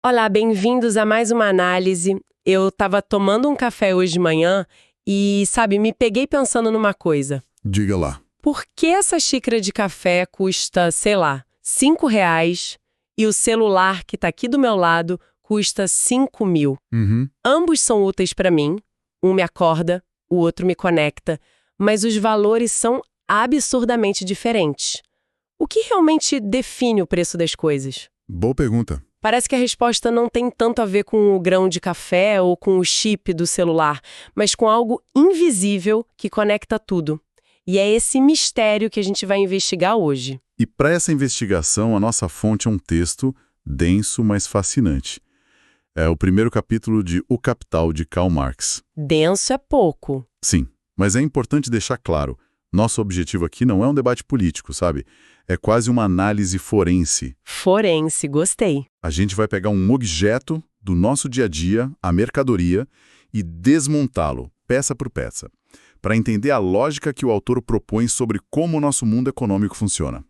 Olá, bem-vindos a mais uma análise. Eu estava tomando um café hoje de manhã e, sabe, me peguei pensando numa coisa. Diga lá. Por que essa xícara de café custa, sei lá, R$ 5 e o celular que está aqui do meu lado custa 5.000? Uhum. Ambos são úteis para mim, um me acorda, o outro me conecta, mas os valores são absurdamente diferentes. O que realmente define o preço das coisas? Boa pergunta. Parece que a resposta não tem tanto a ver com o grão de café ou com o chip do celular, mas com algo invisível que conecta tudo. E é esse mistério que a gente vai investigar hoje. E para essa investigação, a nossa fonte é um texto denso, mas fascinante. É o primeiro capítulo de O Capital, de Karl Marx. Denso é pouco. Sim, mas é importante deixar claro, nosso objetivo aqui não é um debate político, sabe? É quase uma análise forense. Forense, gostei. A gente vai pegar um objeto do nosso dia a dia, a mercadoria, e desmontá-lo, peça por peça, para entender a lógica que o autor propõe sobre como o nosso mundo econômico funciona.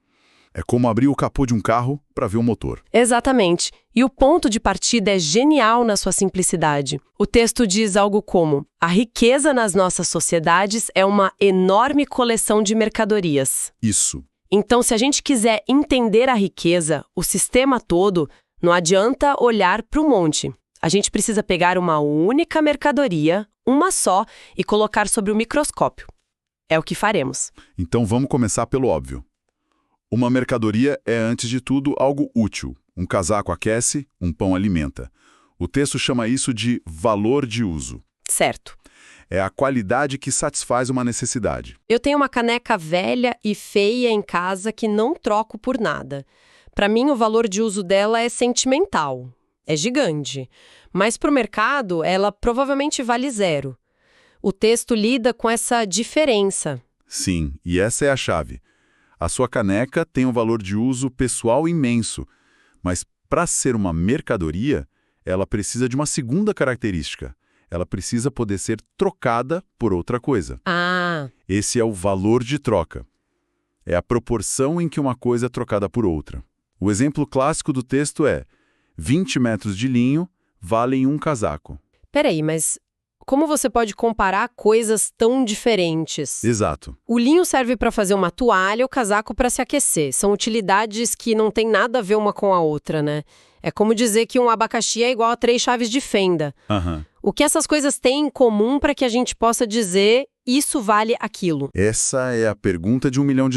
É como abrir o capô de um carro para ver o motor. Exatamente. E o ponto de partida é genial na sua simplicidade. O texto diz algo como: a riqueza nas nossas sociedades é uma enorme coleção de mercadorias. Isso. Então, se a gente quiser entender a riqueza, o sistema todo, não adianta olhar para o monte. A gente precisa pegar uma única mercadoria, uma só, e colocar sobre o microscópio. É o que faremos. Então vamos começar pelo óbvio. Uma mercadoria é, antes de tudo, algo útil. Um casaco aquece, um pão alimenta. O texto chama isso de valor de uso. Certo. É a qualidade que satisfaz uma necessidade. Eu tenho uma caneca velha e feia em casa que não troco por nada. Para mim, o valor de uso dela é sentimental. É gigante. Mas para o mercado, ela provavelmente vale zero. O texto lida com essa diferença. Sim, e essa é a chave. A sua caneca tem um valor de uso pessoal imenso, mas para ser uma mercadoria, ela precisa de uma segunda característica. Ela precisa poder ser trocada por outra coisa. Ah, Esse é o valor de troca. É a proporção em que uma coisa é trocada por outra. O exemplo clássico do texto é: 20 metros de linho valem um casaco. peraí, mas como você pode comparar coisas tão diferentes? Exato. O linho serve para fazer uma toalha, o casaco para se aquecer. São utilidades que não têm nada a ver uma com a outra, né? É como dizer que um abacaxi é igual a 3 chaves de fenda. Aham. O que essas coisas têm em comum para que a gente possa dizer isso vale aquilo? Essa é a pergunta de $1 milhão.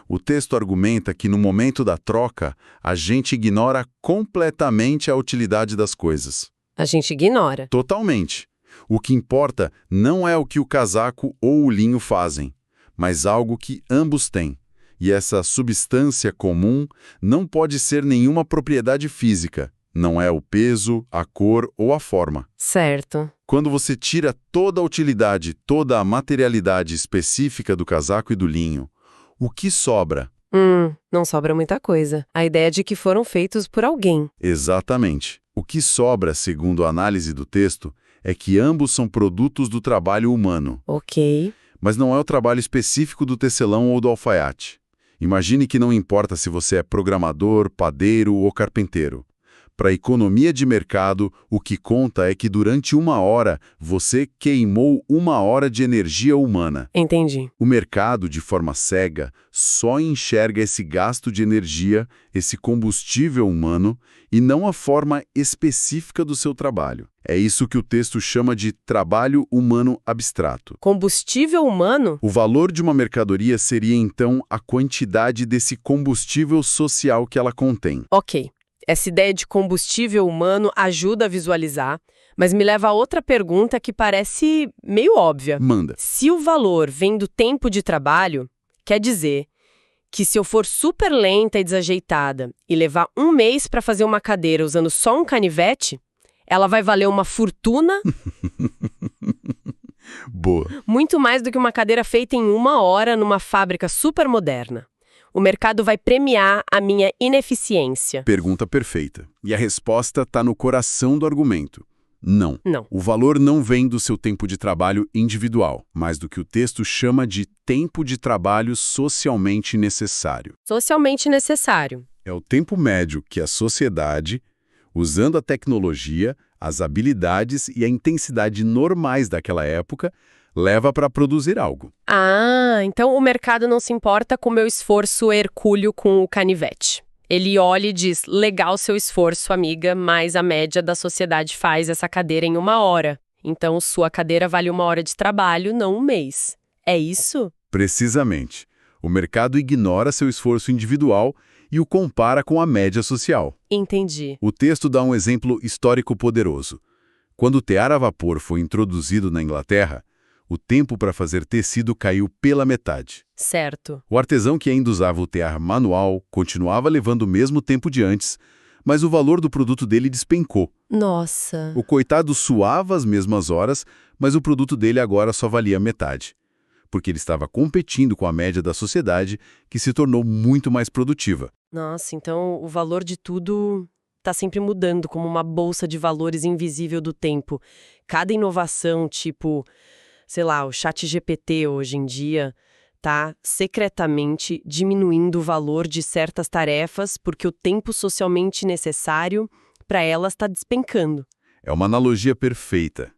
O texto argumenta que no momento da troca, a gente ignora completamente a utilidade das coisas. A gente ignora. Totalmente. O que importa não é o que o casaco ou o linho fazem, mas algo que ambos têm. E essa substância comum não pode ser nenhuma propriedade física. Não é o peso, a cor ou a forma. Certo. Quando você tira toda a utilidade, toda a materialidade específica do casaco e do linho, o que sobra? Não sobra muita coisa. A ideia de que foram feitos por alguém. Exatamente. O que sobra, segundo a análise do texto, é que ambos são produtos do trabalho humano. Ok. Mas não é o trabalho específico do tecelão ou do alfaiate. Imagine que não importa se você é programador, padeiro ou carpinteiro. Para a economia de mercado, o que conta é que durante 1 hora você queimou 1 hora de energia humana. Entendi. O mercado, de forma cega, só enxerga esse gasto de energia, esse combustível humano, e não a forma específica do seu trabalho. É isso que o texto chama de trabalho humano abstrato. Combustível humano? O valor de uma mercadoria seria, então, a quantidade desse combustível social que ela contém. Ok. Essa ideia de combustível humano ajuda a visualizar, mas me leva a outra pergunta que parece meio óbvia. Manda. Se o valor vem do tempo de trabalho, quer dizer que se eu for super lenta e desajeitada e levar 1 mês para fazer uma cadeira usando só um canivete, ela vai valer uma fortuna, Boa. muito mais do que uma cadeira feita em 1 hora numa fábrica super moderna. O mercado vai premiar a minha ineficiência. Pergunta perfeita. E a resposta está no coração do argumento. Não. Não. O valor não vem do seu tempo de trabalho individual, mas do que o texto chama de tempo de trabalho socialmente necessário. Socialmente necessário. É o tempo médio que a sociedade, usando a tecnologia, as habilidades e a intensidade normais daquela época, leva para produzir algo. Ah, então o mercado não se importa com o meu esforço hercúleo com o canivete. Ele olha e diz, legal seu esforço, amiga, mas a média da sociedade faz essa cadeira em 1 hora. Então sua cadeira vale 1 hora de trabalho, não um mês. É isso? Precisamente. O mercado ignora seu esforço individual e o compara com a média social. Entendi. O texto dá um exemplo histórico poderoso. Quando o tear a vapor foi introduzido na Inglaterra, o tempo para fazer tecido caiu pela metade. Certo. O artesão que ainda usava o tear manual continuava levando o mesmo tempo de antes, mas o valor do produto dele despencou. Nossa. O coitado suava as mesmas horas, mas o produto dele agora só valia metade, porque ele estava competindo com a média da sociedade, que se tornou muito mais produtiva. Nossa, então o valor de tudo está sempre mudando, como uma bolsa de valores invisível do tempo. Cada inovação, tipo, sei lá, o ChatGPT hoje em dia, tá secretamente diminuindo o valor de certas tarefas porque o tempo socialmente necessário para elas está despencando. É uma analogia perfeita.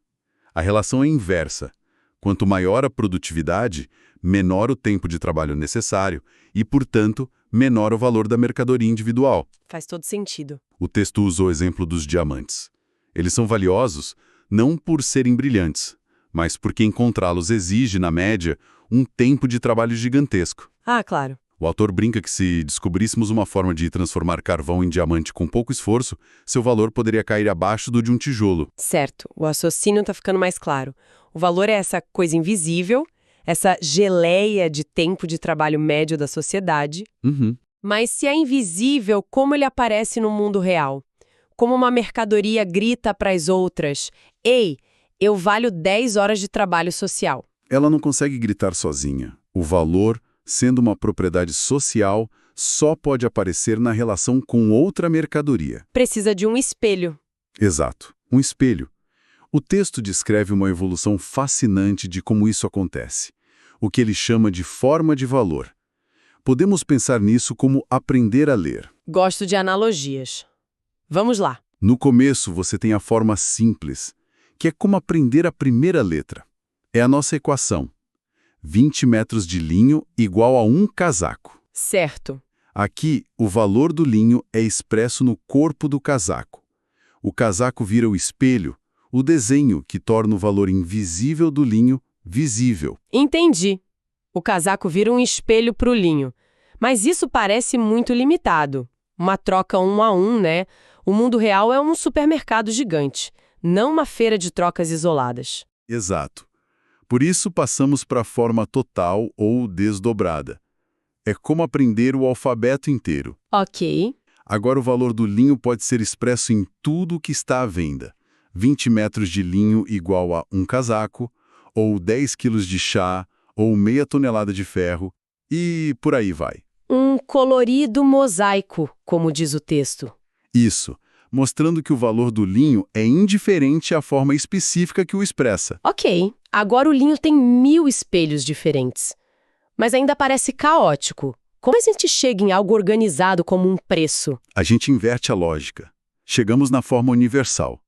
A relação é inversa. Quanto maior a produtividade, menor o tempo de trabalho necessário e, portanto, menor o valor da mercadoria individual. Faz todo sentido. O texto usa o exemplo dos diamantes. Eles são valiosos não por serem brilhantes, mas porque encontrá-los exige, na média, um tempo de trabalho gigantesco. Ah, claro. O autor brinca que se descobríssemos uma forma de transformar carvão em diamante com pouco esforço, seu valor poderia cair abaixo do de um tijolo. Certo, o raciocínio está ficando mais claro. O valor é essa coisa invisível, essa geleia de tempo de trabalho médio da sociedade. Mas se é invisível, como ele aparece no mundo real? Como uma mercadoria grita para as outras, ei, eu valho 10 horas de trabalho social. Ela não consegue gritar sozinha. O valor, sendo uma propriedade social, só pode aparecer na relação com outra mercadoria. Precisa de um espelho. Exato, um espelho. O texto descreve uma evolução fascinante de como isso acontece, o que ele chama de forma de valor. Podemos pensar nisso como aprender a ler. Gosto de analogias. Vamos lá. No começo, você tem a forma simples, que é como aprender a primeira letra. É a nossa equação. 20 metros de linho igual a um casaco. Certo. Aqui, o valor do linho é expresso no corpo do casaco. O casaco vira o espelho, o desenho que torna o valor invisível do linho visível. Entendi. O casaco vira um espelho para o linho. Mas isso parece muito limitado. Uma troca 1 a 1, né? O mundo real é um supermercado gigante, não uma feira de trocas isoladas. Exato. Por isso passamos para a forma total ou desdobrada. É como aprender o alfabeto inteiro. Ok. Agora o valor do linho pode ser expresso em tudo o que está à venda. 20 metros de linho igual a um casaco, ou 10 quilos de chá, ou meia tonelada de ferro, e por aí vai. Um colorido mosaico, como diz o texto. Isso, mostrando que o valor do linho é indiferente à forma específica que o expressa. Ok, agora o linho tem 1000 espelhos diferentes. Mas ainda parece caótico. Como a gente chega em algo organizado como um preço? A gente inverte a lógica. Chegamos na forma universal.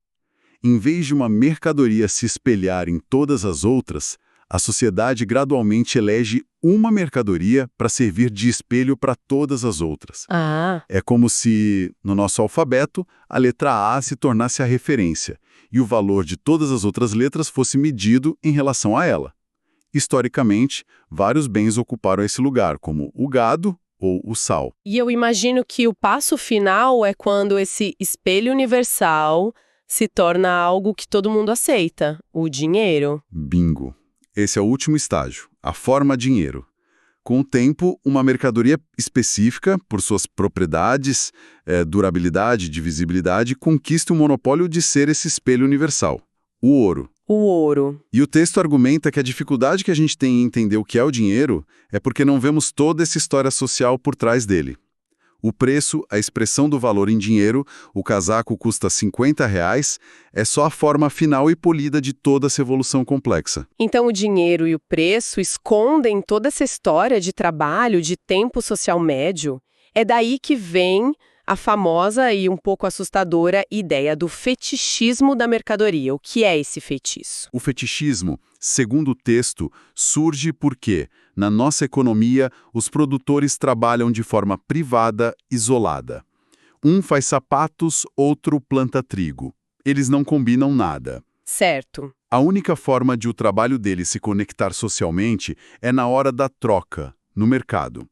Em vez de uma mercadoria se espelhar em todas as outras, a sociedade gradualmente elege uma mercadoria para servir de espelho para todas as outras. Ah, É como se, no nosso alfabeto, a letra A se tornasse a referência e o valor de todas as outras letras fosse medido em relação a ela. Historicamente, vários bens ocuparam esse lugar, como o gado ou o sal. e eu imagino que o passo final é quando esse espelho universal se torna algo que todo mundo aceita, o dinheiro. Bingo! Esse é o último estágio, a forma dinheiro. Com o tempo, uma mercadoria específica, por suas propriedades, durabilidade, divisibilidade, conquista o monopólio de ser esse espelho universal, o ouro. O ouro. E o texto argumenta que a dificuldade que a gente tem em entender o que é o dinheiro é porque não vemos toda essa história social por trás dele. O preço, a expressão do valor em dinheiro, o casaco custa R$50, é só a forma final e polida de toda essa evolução complexa. Então o dinheiro e o preço escondem toda essa história de trabalho, de tempo social médio. É daí que vem a famosa e um pouco assustadora ideia do fetichismo da mercadoria. O que é esse feitiço? O fetichismo, segundo o texto, surge porque, na nossa economia, os produtores trabalham de forma privada, isolada. Um faz sapatos, outro planta trigo. Eles não combinam nada. Certo. A única forma de o trabalho deles se conectar socialmente é na hora da troca, no mercado.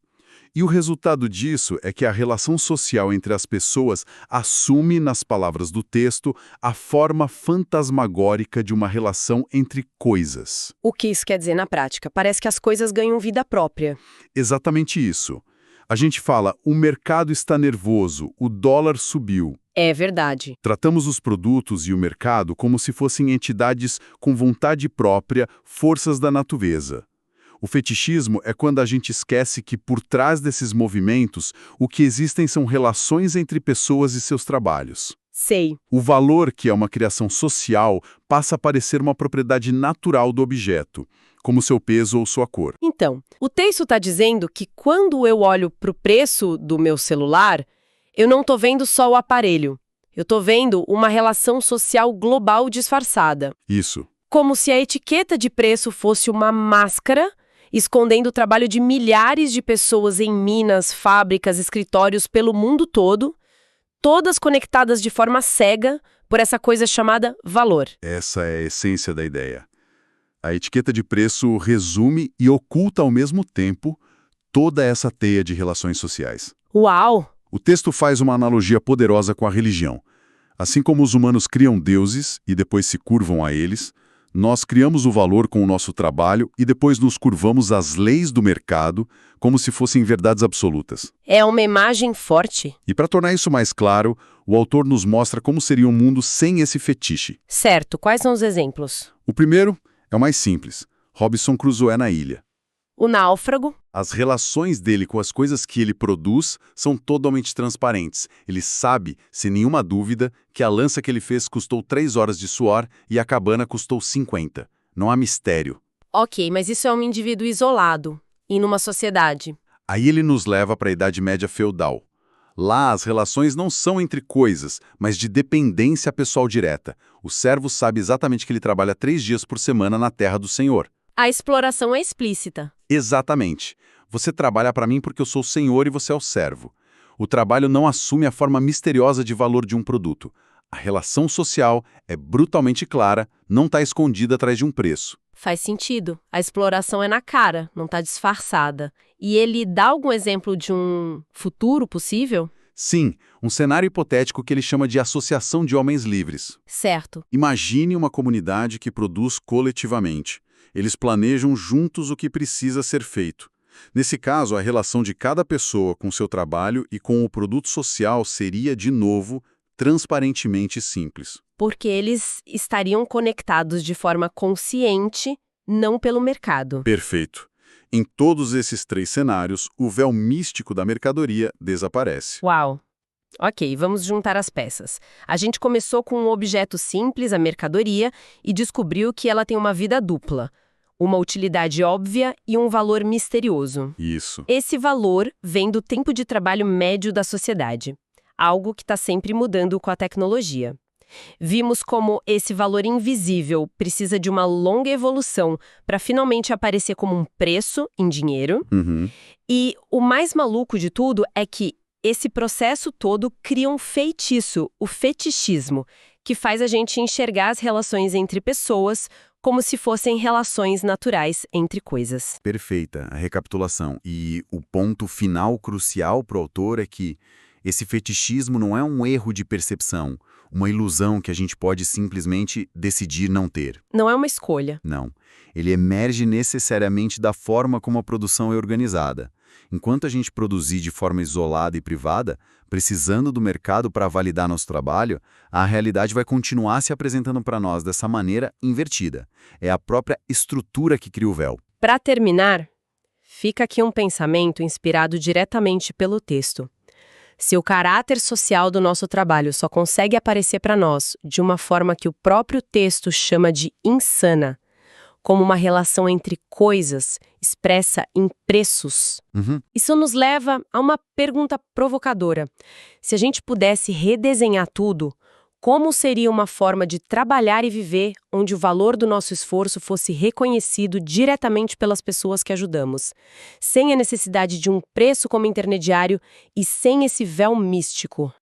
E o resultado disso é que a relação social entre as pessoas assume, nas palavras do texto, a forma fantasmagórica de uma relação entre coisas. O que isso quer dizer na prática? Parece que as coisas ganham vida própria. Exatamente isso. A gente fala, o mercado está nervoso, o dólar subiu. É verdade. Tratamos os produtos e o mercado como se fossem entidades com vontade própria, forças da natureza. O fetichismo é quando a gente esquece que, por trás desses movimentos, o que existem são relações entre pessoas e seus trabalhos. Sei. O valor, que é uma criação social, passa a parecer uma propriedade natural do objeto, como seu peso ou sua cor. Então, o texto está dizendo que quando eu olho para o preço do meu celular, eu não estou vendo só o aparelho. Eu estou vendo uma relação social global disfarçada. Isso. Como se a etiqueta de preço fosse uma máscara escondendo o trabalho de milhares de pessoas em minas, fábricas, escritórios pelo mundo todo, todas conectadas de forma cega por essa coisa chamada valor. Essa é a essência da ideia. A etiqueta de preço resume e oculta ao mesmo tempo toda essa teia de relações sociais. Uau! O texto faz uma analogia poderosa com a religião. Assim como os humanos criam deuses e depois se curvam a eles, nós criamos o valor com o nosso trabalho e depois nos curvamos às leis do mercado como se fossem verdades absolutas. É uma imagem forte. E para tornar isso mais claro, o autor nos mostra como seria um mundo sem esse fetiche. Certo, quais são os exemplos? O primeiro é o mais simples. Robinson Crusoe na ilha. O náufrago. As relações dele com as coisas que ele produz são totalmente transparentes. Ele sabe, sem nenhuma dúvida, que a lança que ele fez custou 3 horas de suor e a cabana custou 50. Não há mistério. Ok, mas isso é um indivíduo isolado e numa sociedade. Aí ele nos leva para a Idade Média feudal. Lá as relações não são entre coisas, mas de dependência pessoal direta. O servo sabe exatamente que ele trabalha 3 dias por semana na terra do senhor. A exploração é explícita. Exatamente. Você trabalha para mim porque eu sou o senhor e você é o servo. O trabalho não assume a forma misteriosa de valor de um produto. A relação social é brutalmente clara, não está escondida atrás de um preço. Faz sentido. A exploração é na cara, não está disfarçada. E ele dá algum exemplo de um futuro possível? Sim, um cenário hipotético que ele chama de associação de homens livres. Certo. Imagine uma comunidade que produz coletivamente. Eles planejam juntos o que precisa ser feito. Nesse caso, a relação de cada pessoa com seu trabalho e com o produto social seria, de novo, transparentemente simples. Porque eles estariam conectados de forma consciente, não pelo mercado. Perfeito. Em todos esses 3 cenários, o véu místico da mercadoria desaparece. Uau! Ok, vamos juntar as peças. A gente começou com um objeto simples, a mercadoria, e descobriu que ela tem uma vida dupla. Uma utilidade óbvia e um valor misterioso. Isso. Esse valor vem do tempo de trabalho médio da sociedade, algo que está sempre mudando com a tecnologia. Vimos como esse valor invisível precisa de uma longa evolução para finalmente aparecer como um preço em dinheiro. E o mais maluco de tudo é que esse processo todo cria um feitiço, o fetichismo, que faz a gente enxergar as relações entre pessoas como se fossem relações naturais entre coisas. Perfeita a recapitulação. E o ponto final crucial para o autor é que esse fetichismo não é um erro de percepção, uma ilusão que a gente pode simplesmente decidir não ter. Não é uma escolha. Não. Ele emerge necessariamente da forma como a produção é organizada. Enquanto a gente produzir de forma isolada e privada, precisando do mercado para validar nosso trabalho, a realidade vai continuar se apresentando para nós dessa maneira invertida. É a própria estrutura que cria o véu. Para terminar, fica aqui um pensamento inspirado diretamente pelo texto. Se o caráter social do nosso trabalho só consegue aparecer para nós de uma forma que o próprio texto chama de insana, como uma relação entre coisas expressa em preços. Isso nos leva a uma pergunta provocadora. Se a gente pudesse redesenhar tudo, como seria uma forma de trabalhar e viver onde o valor do nosso esforço fosse reconhecido diretamente pelas pessoas que ajudamos, sem a necessidade de um preço como intermediário e sem esse véu místico?